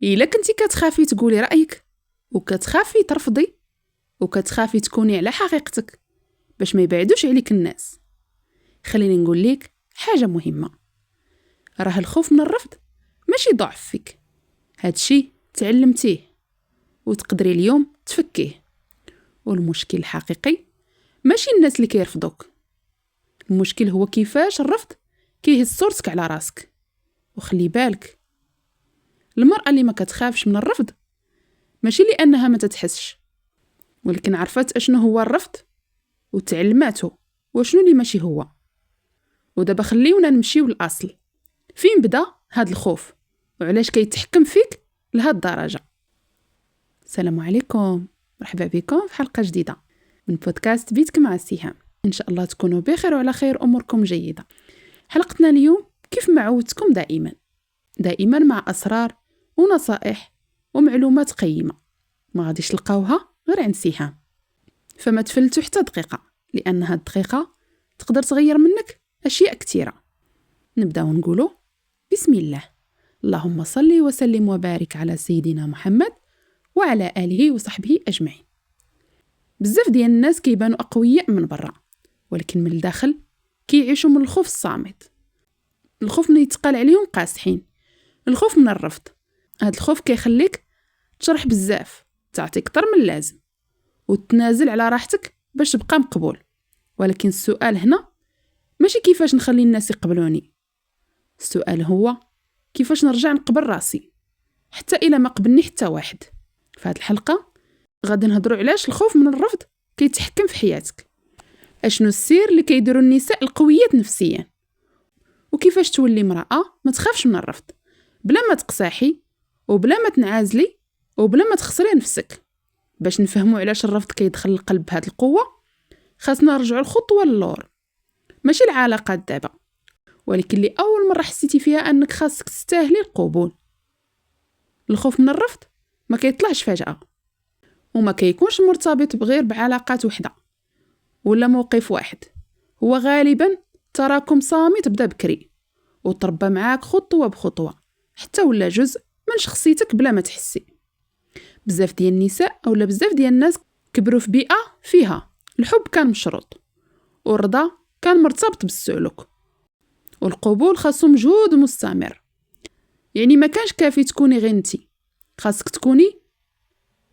إلا كنتي كتخافي تقولي رأيك وكتخافي ترفضي وكتخافي تكوني على حقيقتك باش ما يبعدوش عليك الناس، خليني نقول لك حاجة مهمة. راه الخوف من الرفض ماشي ضعف فيك، هادشي تعلمتيه وتقدري اليوم تفكيه. والمشكل الحقيقي ماشي الناس اللي كيرفضوك، المشكل هو كيفاش الرفض كيهز صورتك على راسك. وخلي بالك، المرأة اللي ما كتخافش من الرفض ماشي لأنها ما تتحسش، ولكن عرفت اشنو هو الرفض وتعلماته وشنو اللي ماشي هو. ودابا خليونا نمشيو للأصل، فين بدا هاد الخوف وعلاش كيتحكم فيك لهاد الدرجة. السلام عليكم، مرحبا بكم في حلقة جديدة من بودكاست بيتك مع سهام. إن شاء الله تكونوا بخير وعلى خير، أموركم جيدة. حلقتنا اليوم كيف ما عودتكم دائما مع أسرار ونصائح ومعلومات قيمة ما غاديش تلقاوها غير عند سهام. فما تفلتوا حتى دقيقة، لأن هاد الدقيقة تقدر تغير منك أشياء كثيرة. نبدأ ونقوله بسم الله، اللهم صل وسلم وبارك على سيدنا محمد وعلى آله وصحبه أجمعين. بزاف ديال الناس كيبانوا أقوياء من برا، ولكن من الداخل كيعيشوا من الخوف الصامت. الخوف من يتقال عليهم قاسحين، الخوف من الرفض. هاد الخوف كيخليك تشرح بزاف، تعطي أكثر من اللازم وتنازل على راحتك باش تبقى مقبول. ولكن السؤال هنا ماشي كيفاش نخلي الناس يقبلوني، السؤال هو كيفاش نرجع نقبل راسي حتى إلا ما قبلني حتى واحد. في هاد الحلقة غادي نهضروا علاش الخوف من الرفض كيتحكم في حياتك، اشنو السير اللي كيديروا النساء القويات نفسيا، وكيفاش تولي امرأة ما تخافش من الرفض بلا ما تقساحي وبلا ما تنعزلي وبلا ما تخسري نفسك. باش نفهموا علاش الرفض كيدخل القلب بهاد القوة، خاصنا نرجعوا الخطوة للور، ماشي العلاقات دابا، ولكن اللي أول مرة حسيتي فيها أنك خاصك تستاهلي القبول. الخوف من الرفض ما كيطلعش فجأة، وما كيكونش مرتبط بغير بعلاقات وحدة ولا موقف واحد. هو غالبا تراكم صامت بدا بكري وتربى معاك خطوة بخطوة حتى ولا جزء من شخصيتك بلا ما تحسي. بزاف ديال النساء أو بزاف ديال الناس كبروا في بيئة فيها الحب كان مشروط والرضا كان مرتبط بالسلوك، والقبول خاصو مجهود مستمر. يعني ما كانش كافي تكوني غير انتي، خاصك تكوني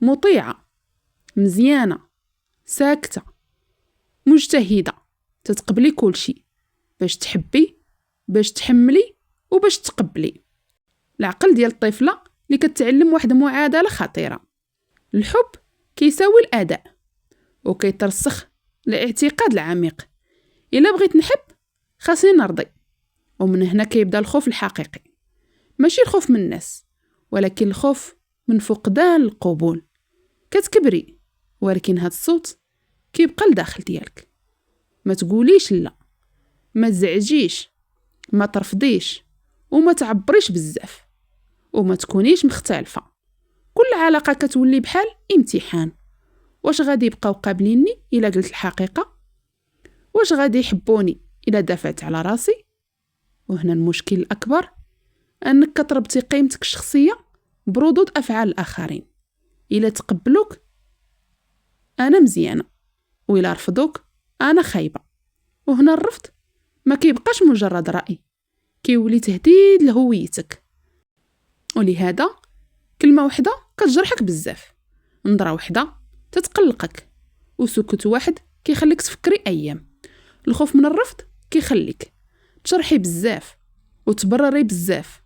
مطيعة، مزيانة، ساكتة، مجتهدة، تتقبلي كل شيء باش تحبي، باش تحملي وباش تقبلي. العقل ديال الطفلة اللي كتعلم واحدة معادلة خطيرة، الحب كيساوي الأداء وكيترسخ الاعتقاد العميق، إلا بغيت نحب خاصني نرضي. ومن هنا كيبدا الخوف الحقيقي، ماشي الخوف من الناس ولكن الخوف من فقدان القبول. كتكبري ولكن هاد الصوت كيبقى لداخل ديالك، ما تقوليش لا، ما تزعجيش، ما ترفضيش، وما تعبريش بزاف، وما تكونيش مختلفة. كل علاقة كتولي بحال امتحان، واش غادي يبقاو قابليني إلا قلت الحقيقة؟ واش غادي يحبوني إلا دافعت على راسي؟ وهنا المشكل الأكبر، أنك كتربطي قيمتك الشخصية بردود أفعال الآخرين. إلا تقبلوك أنا مزيانة، وإلا رفضوك أنا خايبة. وهنا الرفض ما كيبقاش مجرد رأي، كيولي تهديد لهويتك. ولهذا كلمة وحدة كتجرحك بزاف، نظرة وحدة تتقلقك، وسكوت واحد كيخليك تفكري أيام. الخوف من الرفض كيخليك تشرحي بزاف وتبرري بزاف،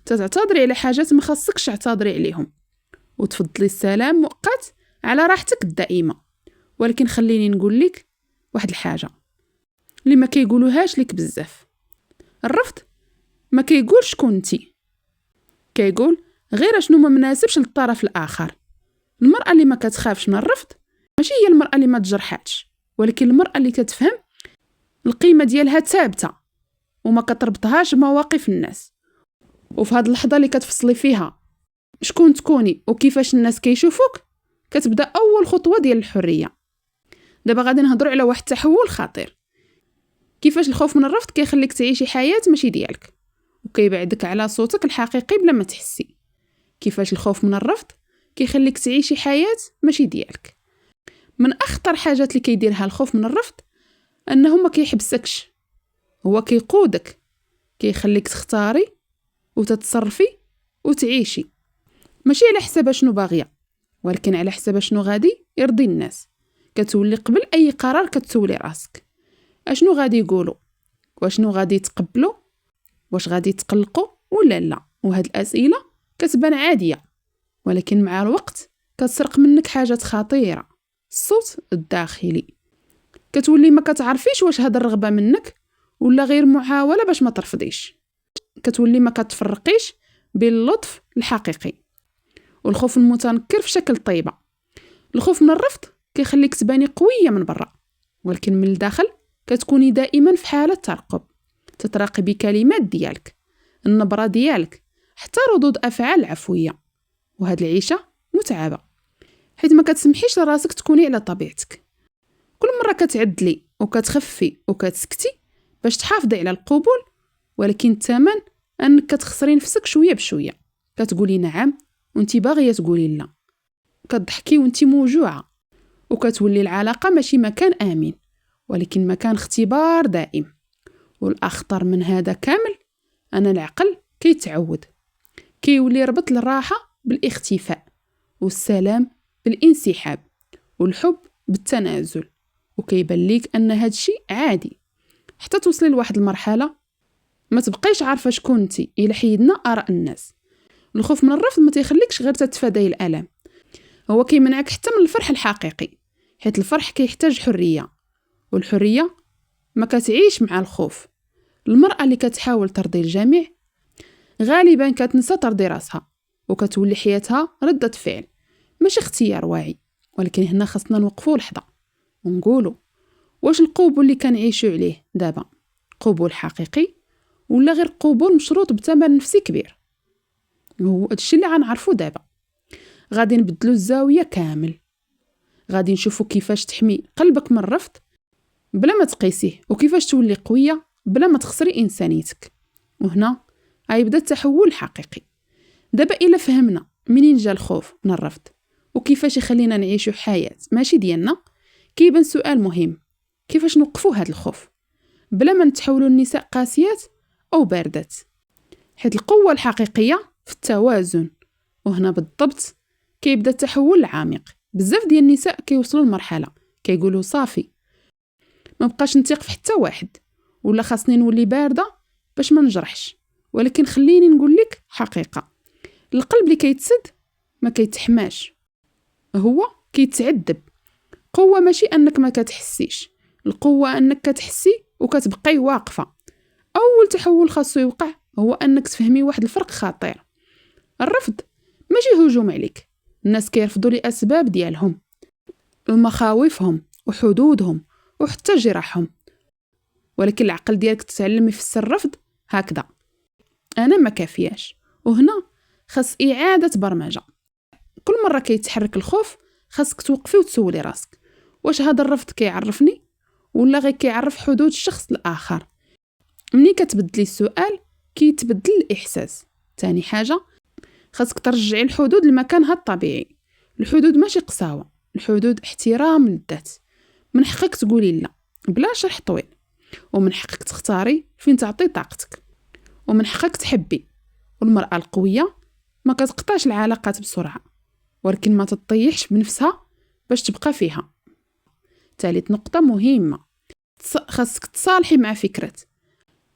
تعتذري على حاجات ما خاصكش تعتذري عليهم، وتفضلي السلام مؤقت على راحتك الدائمة. ولكن خليني نقول لك واحد الحاجة اللي ما كيقولوهاش لك بزاف، الرفض ما كيقولش كنتي، كيقول غير شنو ما مناسبش للطرف الآخر. المرأة اللي ما كتخافش من الرفض ماشي هي المرأة اللي ما تجرحاتش، ولكن المرأة اللي كتفهم القيمة ديالها ثابتة وما كتربطهاش بمواقف الناس. وفي هاد اللحظة اللي كتفصلي فيها شكون تكوني وكيفاش الناس كيشوفوك، كتبدا أول خطوة ديال الحرية. دابا غادي نهضروا على واحد التحول خطير، كيفاش الخوف من الرفض كيخليك تعيشي حياة ماشي ديالك، وكيبعدك على صوتك الحقيقي بلا ما تحسي. كيفاش الخوف من الرفض كيخليك تعيشي حياة ماشي ديالك. من أخطر حاجات اللي كيديرها الخوف من الرفض أنه ما كيحبسكش، هو كيقودك، كيخليك تختاري وتتصرفي وتعيشي، ماشي على حساب شنو باغيه، ولكن على حساب شنو غادي يرضي الناس. كتولي قبل أي قرار كتسولي راسك اشنو غادي يقولوا، واشنو غادي يتقبلوا، واش غادي يتقلقوا ولا لا. وهاد الأسئلة كتبان عادية، ولكن مع الوقت كتسرق منك حاجات خطيرة، الصوت الداخلي. كتولي ما كتعرفيش واش هاد الرغبة منك ولا غير محاولة باش ما ترفضيش. كتولي ما كتفرقيش بين اللطف الحقيقي والخوف المتنكر في شكل طيبة. الخوف من الرفض كيخليك تباني قوية من برا، ولكن من الداخل كتكوني دائما في حالة ترقب، تتراقبي كلمات ديالك، النبرة ديالك، حتى ردود أفعال عفوية. وهاد العيشة متعبة حيت ما كتسمحيش لراسك تكوني على طبيعتك. كل مرة كتعدلي وكتخفي وكتسكتي باش تحافظي على القبول، ولكن الثمن أنك كتخسري نفسك شوية بشوية. كتقولي نعم وانتي باغية تقولي لا، كتضحكي وانتي موجوعة، وكتولي العلاقة ماشي مكان آمن ولكن مكان اختبار دائم. والأخطر من هذا كامل أن العقل كيتعود، كيولي ربط الراحة بالاختفاء، والسلام بالانسحاب، والحب بالتنازل، وكيبان ليك أن هاد الشيء عادي حتى توصلي لواحد المرحلة ما تبقيش عارفة شكون انتي إلا حيدنا آراء الناس. الخوف من الرفض ما تيخليكش غير تتفاداي الألم، هو كيمنعك حتى من الفرح الحقيقي، حيت الفرح كيحتاج حرية، والحرية ما كتعيش مع الخوف. المرأة اللي كتحاول ترضي الجميع غالبا كتنسى ترضي راسها، وكتولي حياتها ردة فعل ماشي اختيار واعي. ولكن هنا خاصنا نوقفوا لحظة ونقولوا واش القبول اللي كنعيشو عليه دابا قبول حقيقي ولا غير قبول مشروط بثمن نفسي كبير؟ هو هادشي اللي غنعرفو دابا. غادي نبدلو الزاوية كامل، غادي نشوفو كيفاش تحمي قلبك من الرفض بلا ما تقيسيه، وكيفاش تولي قوية بلا ما تخسري إنسانيتك. وهنا غيبدا التحول الحقيقي. دابا إلا فهمنا منين جا الخوف من الرفض وكيفاش يخلينا نعيشو حياة ماشي ديالنا، كيبان سؤال مهم: كيفاش نوقفو هاد الخوف بلا ما نتحولوا النساء قاسيات أو باردات؟ حيت القوة الحقيقية في التوازن. وهنا بالضبط كيبدا التحول العميق. بزاف ديال النساء كيوصلوا لمرحلة كيقولوا صافي ما بقاش نثيق في حتى واحد، ولا خاصني نولي باردة باش ما نجرحش. ولكن خليني نقول لك حقيقة: القلب اللي كيتسد ما كيتحماش، هو كيتعذب. قوة ماشي أنك ما كتحسيش، القوة أنك كتحسي وكتبقاي واقفة. أول تحول خاصو يوقع هو أنك تفهمي واحد الفرق خطير: الرفض ماشي هجوم عليك. الناس كيرفضوا لأسباب ديالهم، المخاوفهم وحدودهم وحتى جراحهم، ولكن العقل ديالك تتعلم يفسر الرفض هكذا: أنا ما كافياش. وهنا خاص إعادة برمجة. كل مرة كيتحرك الخوف خاصك توقفي وتسولي راسك: واش هذا الرفض كيعرفني ولا غير كيعرف حدود الشخص الآخر؟ مني كتبدلي السؤال كيتبدل الإحساس. تاني حاجة، خاصك ترجعي الحدود لمكانها الطبيعي. الحدود ماشي قساوة، الحدود احترام للذات. من حقك تقولي لا بلا شرح طويل، ومن حقك تختاري فين تعطي طاقتك، ومن حقك تحبي. والمرأة القوية ما كتقطعش العلاقات بسرعة، ولكن ما تطيحش بنفسها باش تبقى فيها. ثالث نقطة مهمة: خاصك تصالحي مع فكرة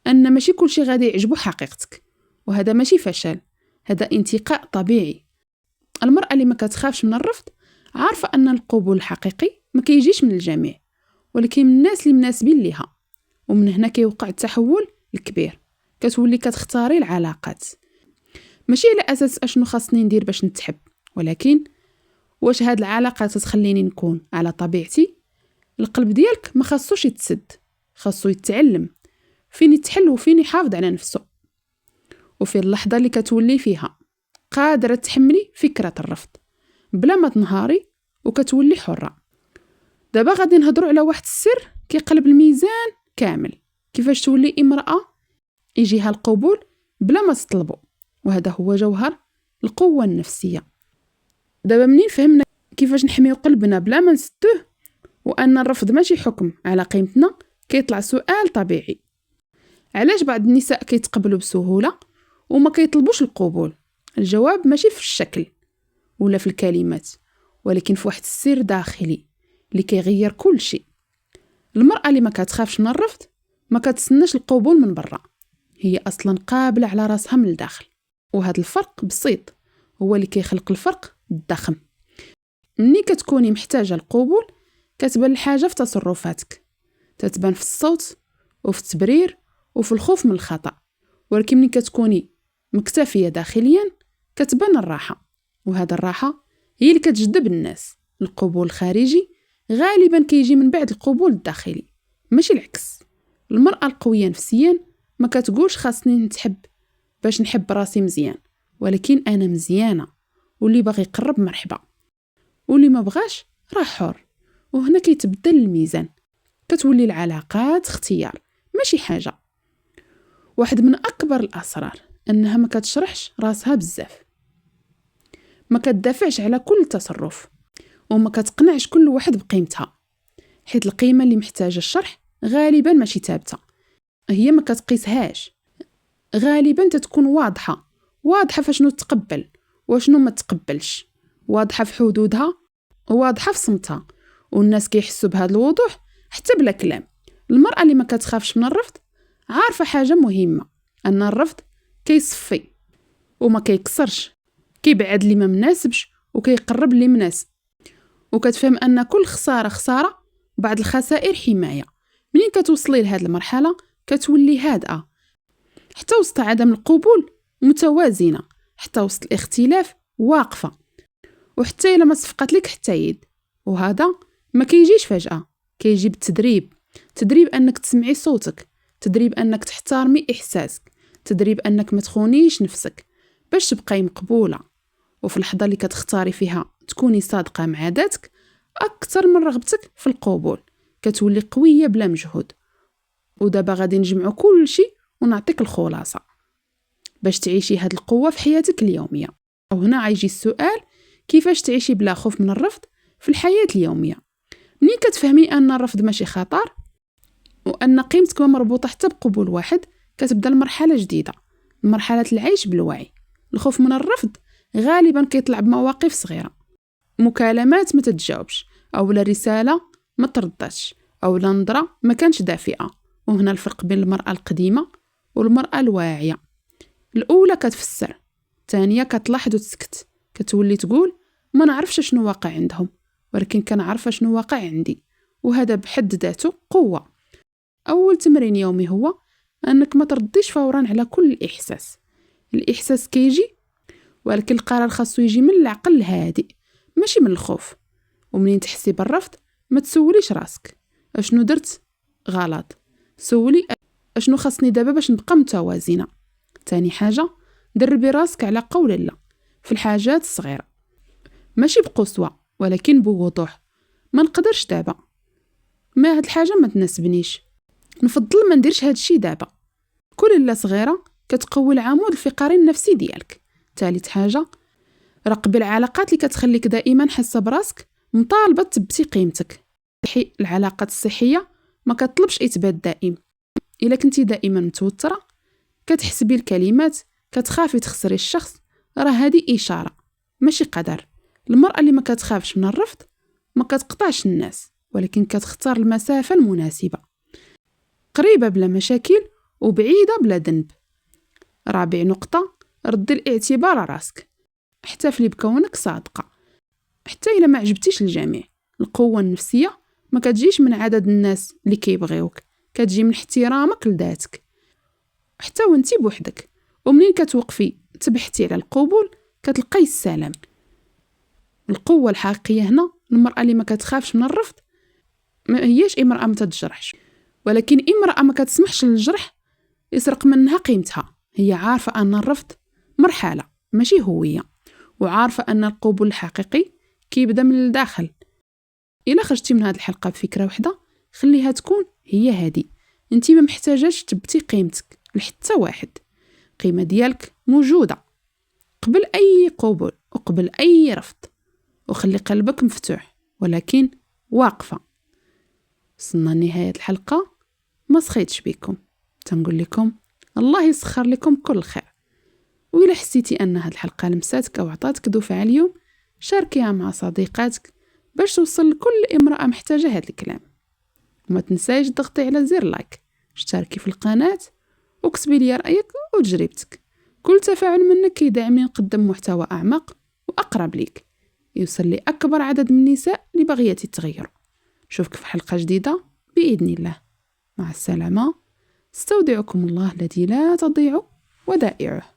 أن ماشي كل شيء غادي يعجبو حقيقتك، وهذا ماشي فشل، هذا انتقاء طبيعي. المرأة اللي ما كتخافش من الرفض عارفة أن القبول الحقيقي ما كيجيش من الجميع، ولكن من الناس اللي مناسبين ليها. ومن هنا كيوقع التحول الكبير. كتولي كتختاري العلاقات ماشي على أساس أشنو خاصني ندير باش نتحب، ولكن واش هاد العلاقة تخليني نكون على طبيعتي. القلب ديالك ما خاصوش يتسد، خاصو يتعلم فين يتحل وفين يحافظ على نفسه. وفي اللحظة اللي كتولي فيها قادرة تحملي فكرة الرفض بلا ما تنهاري وكتولي حرة. دابا غادي نهضروا على واحد السر كيقلب الميزان كامل: كيفاش تولي امرأة يجيها القبول بلا ما تطلبه. وهذا هو جوهر القوة النفسية. دابا منين فهمنا كيفاش نحميو قلبنا بلا ما نسدوه وأن الرفض ماشي حكم على قيمتنا، كيطلع سؤال طبيعي: علاش بعض النساء كيتقبلوا بسهولة وما كيطلبوش القبول؟ الجواب ماشي في الشكل ولا في الكلمات، ولكن في واحد السر داخلي اللي كيغير كل شيء. المرأة اللي ما كتخافش من الرفض ما كتسناش القبول من برا، هي أصلا قابلة على راسها من الداخل. وهذا الفرق بسيط هو اللي كيخلق الفرق الضخم. مني كتكوني محتاجة القبول كتبان الحاجة في تصرفاتك، تتبان في الصوت وفي التبرير وفي الخوف من الخطأ. ولكن مني كتكوني مكتفية داخليا كتبان الراحة، وهذا الراحة هي اللي كتجذب الناس. القبول الخارجي غالبا كيجي من بعد القبول الداخلي، ماشي العكس. المرأة القوية نفسيا ما كتقولش خاصني نتحب باش نحب راسي مزيان، ولكن أنا مزيانة، واللي باغي يقرب مرحبا، واللي ما بغاش راه حر. وهنا كيتبدل الميزان، كتولي العلاقات اختيار ماشي حاجة. واحد من أكبر الأسرار أنها ما كتشرحش راسها بزاف، ما كتدافعش على كل تصرف، وما كتقنعش كل واحد بقيمتها، حيت القيمة اللي محتاجة الشرح غالبا ماشي ثابتة، هي ما كتقيسهاش. غالبا تتكون واضحة فشنو تقبل وشنو ما تقبلش، واضحة في حدودها وواضحة في صمتها، والناس كيحسوا بهذا الوضوح حتى بلا كلام. المرأة اللي ما كتخافش من الرفض عارفة حاجة مهمة، أن الرفض كيصفي وما كيكسرش، كيبعد اللي ما مناسبش وكيقرب اللي مناسب، وكتفهم أن كل خسارة خسارة، بعض الخسائر حماية. منين كتوصلي لهذه المرحلة كتولي هادئة، حتى وسط عدم القبول متوازنة، حتى وسط الاختلاف واقفة، وحتى إلا ما صفقت لك حتى يد. وهذا ما كيجيش فجأة، كيجي بالتدريب. تدريب أنك تسمعي صوتك، تدريب أنك تحترمي إحساسك، تدريب أنك ما تخونيش نفسك باش تبقاي مقبولة. وفي اللحظة اللي كتختاري فيها تكوني صادقة مع ذاتك أكثر من رغبتك في القبول، كتولي قوية بلا مجهود. ودابا غادي نجمعو كل شيء ونعطيك الخلاصة باش تعيشي هاد القوة في حياتك اليومية. وهنا عيجي السؤال: كيفاش تعيشي بلا خوف من الرفض في الحياة اليومية؟ منين كتفهمي أن الرفض ماشي خطر وأن قيمتك ما مربوطة حتى بقبول واحد، كتبدا المرحلة جديدة، مرحلة العيش بالوعي. الخوف من الرفض غالبا كيطلع بمواقف صغيرة، مكالمات ما تتجاوبش، أو لا رسالة ما تردش، أو لا نظرة ما كانش دافئة. وهنا الفرق بين المرأة القديمة والمرأة الواعية: الأولى كتفسر، الثانية كتلاحظ وتسكت، كتولي تقول ما نعرفش شنو واقع عندهم، ولكن كنعرف شنو واقع عندي، وهذا بحد ذاته قوة. أول تمرين يومي هو أنك ما ترديش فورا على كل إحساس. الإحساس كيجي، ولكن القرار خاصو يجي من العقل الهادئ ماشي من الخوف. ومنين تحسي بالرفض ما تسوليش راسك اشنو درت غلط، سولي اشنو خاصني دابا باش نبقى متوازنة. تاني حاجة، دربي راسك على قول لا في الحاجات الصغيرة، ماشي بقسوة ولكن بوضوح. ما نقدرش دابا، ما هاد الحاجة ما تناسبنيش، نفضل ما نديرش هاد الشي دابا. كل لا صغيرة كتقوي العمود الفقري النفسي ديالك. ثالث حاجة، راقبي العلاقات اللي كتخليك دائما حاسة براسك مطالبة تثبتي قيمتك. العلاقات الصحية ما كتطلبش إثبات دائم. إلا كنتي دائما متوترة، كتحسبي الكلمات، كتخافي تخسري الشخص، راه هذه إشارة ماشي قدر. المرأة اللي ما كتخافش من الرفض ما كتقطعش الناس، ولكن كتختار المسافة المناسبة، قريبة بلا مشاكل وبعيدة بلا ذنب. رابع نقطة، ردي الاعتبار على راسك، احتفلي بكونك صادقة حتى إلا ما عجبتيش الجميع. القوة النفسية ما كتجيش من عدد الناس اللي كيبغيوك، كتجي من احترامك لذاتك حتى وانتي بوحدك. ومنين كتوقفي تبحثي على القبول كتلقاي السلام. القوة الحقيقية هنا، المرأة اللي ما كتخافش من الرفض ما هياش امرأة ما تتجرحش، ولكن امرأة ما كتسمحش للجرح يسرق منها قيمتها. هي عارفة أن الرفض مرحلة ماشي هوية، وعارفة أن القبول الحقيقي كيبدا من الداخل. إلا خرجتي من هذه الحلقة بفكرة واحدة خليها تكون هي هذه: انتي ما محتاجاش تثبتي قيمتك لحتى واحد، قيمة ديالك موجودة. قبل أي قبول وقبل أي رفض، وخلي قلبك مفتوح ولكن واقفة. وصلنا لنهاية الحلقة، ما سخيتش بكم، تنقول لكم الله يسخر لكم كل خير. وإلا حسيتي أن هذه الحلقة لمساتك أو عطاتك دفعة اليوم، شاركيها مع صديقاتك باش توصل لكل امرأة محتاجة هذا الكلام. وما تنسايش تضغطي على زر لايك، اشتركي في القناة، وكتبي لي رأيك وتجربتك. كل تفاعل منك يدعمني نقدم محتوى أعمق وأقرب ليك، يوصل لي أكبر عدد من النساء اللي بغيتي تغير. نشوفك في حلقة جديدة بإذن الله. مع السلامة، استودعكم الله الذي لا تضيع ودائعه.